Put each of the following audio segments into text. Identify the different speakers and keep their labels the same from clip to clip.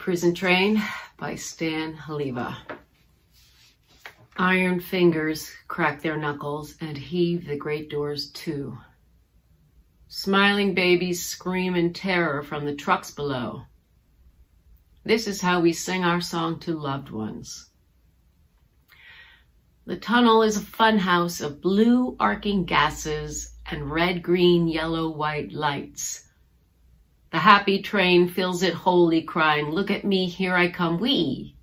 Speaker 1: Prison Train by Stan Heleva. Iron fingers crack their knuckles and heave the great doors to. Smiling babies scream in terror from the trucks below. This is how we sing our song to loved ones. The tunnel is a funhouse of blue arcing gases and red, green, yellow, white lights. The happy train fills it wholly, crying, "Look at me, here I come, we."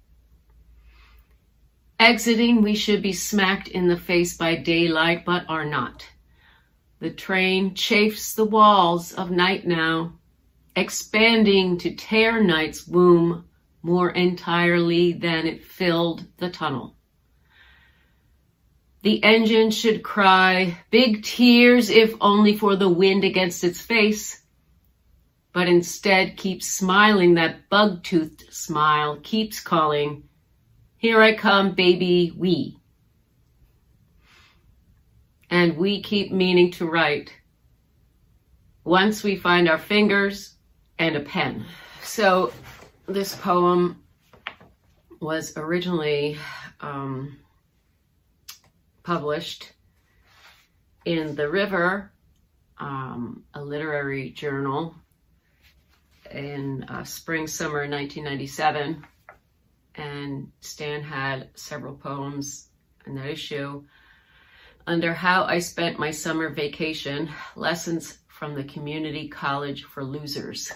Speaker 1: Exiting, we should be smacked in the face by daylight, but are not. The train chafes the walls of night now, expanding to tear night's womb more entirely than it filled the tunnel. The engine should cry big tears, if only for the wind against its face, but instead keeps smiling that bug-toothed smile, keeps calling, "Here I come, baby, we." And we keep meaning to write once we find our fingers and a pen. So this poem was originally published in The River, a literary journal, in spring, summer 1997. And Stan had several poems in that issue under How I Spent My Summer Vacation, Lessons from the Community College for Losers.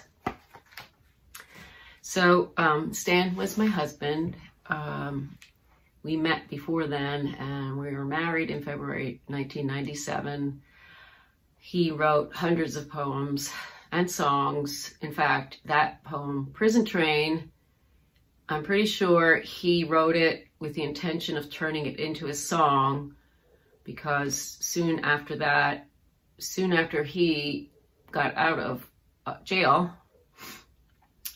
Speaker 1: So Stan was my husband. We met before then, and we were married in February 1997. He wrote hundreds of poems and songs. In fact, that poem, Prison Train, I'm pretty sure he wrote it with the intention of turning it into a song, because soon after he got out of jail,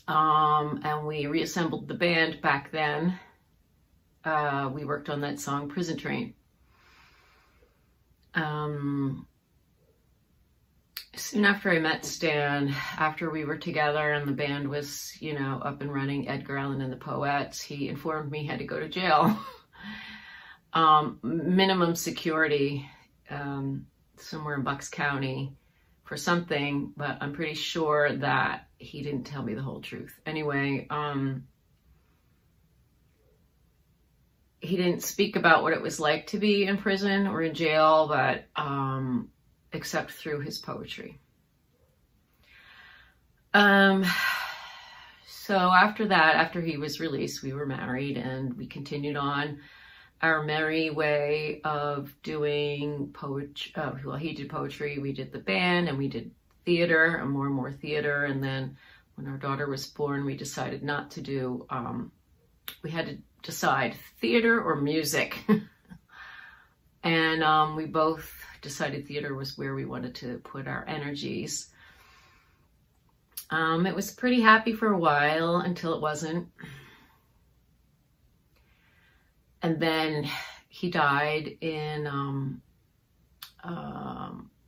Speaker 1: and we reassembled the band back then, we worked on that song, Prison Train. Soon after I met Stan, after we were together and the band was, up and running, Edgar Allan and the Poets, he informed me he had to go to jail. Minimum security, somewhere in Bucks County for something, but I'm pretty sure that he didn't tell me the whole truth. Anyway, he didn't speak about what it was like to be in prison or in jail, but except through his poetry. So after that, after he was released, we were married and we continued on our merry way of doing poetry. Well, he did poetry, we did the band, and we did theater, and more theater. And then when our daughter was born, we decided not to do, we had to decide theater or music. And we both decided theater was where we wanted to put our energies. It was pretty happy for a while until it wasn't. And then he died in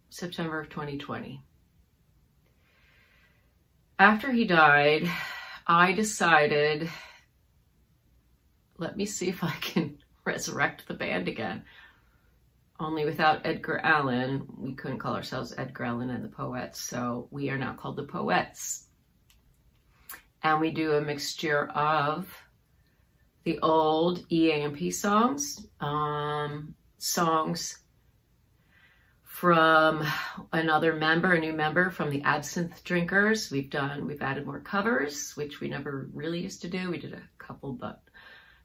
Speaker 1: September of 2020. After he died, I decided, let me see if I can resurrect the band again. Only without Edgar Allan, we couldn't call ourselves Edgar Allan and the Poets, so we are now called the Poets. And we do a mixture of the old EAMP songs, songs from another member, a new member from the Absinthe Drinkers. We've added more covers, which we never really used to do. We did a couple,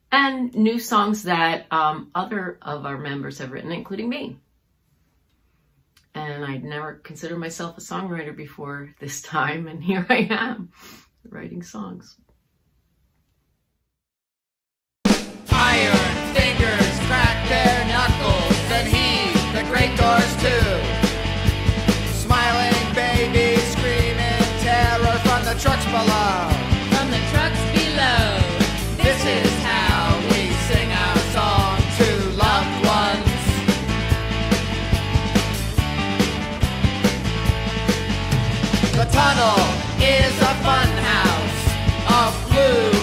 Speaker 1: and new songs that other of our members have written, including me. And I'd never considered myself a songwriter before this time, and here I am, writing songs.
Speaker 2: Iron fingers crack their knuckles and heave the great doors to. Smiling babies scream in terror from the trucks below.
Speaker 3: From the trucks below.
Speaker 2: This is how we sing our song to loved ones. The tunnel is a fun house of blue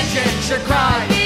Speaker 2: vision should cry.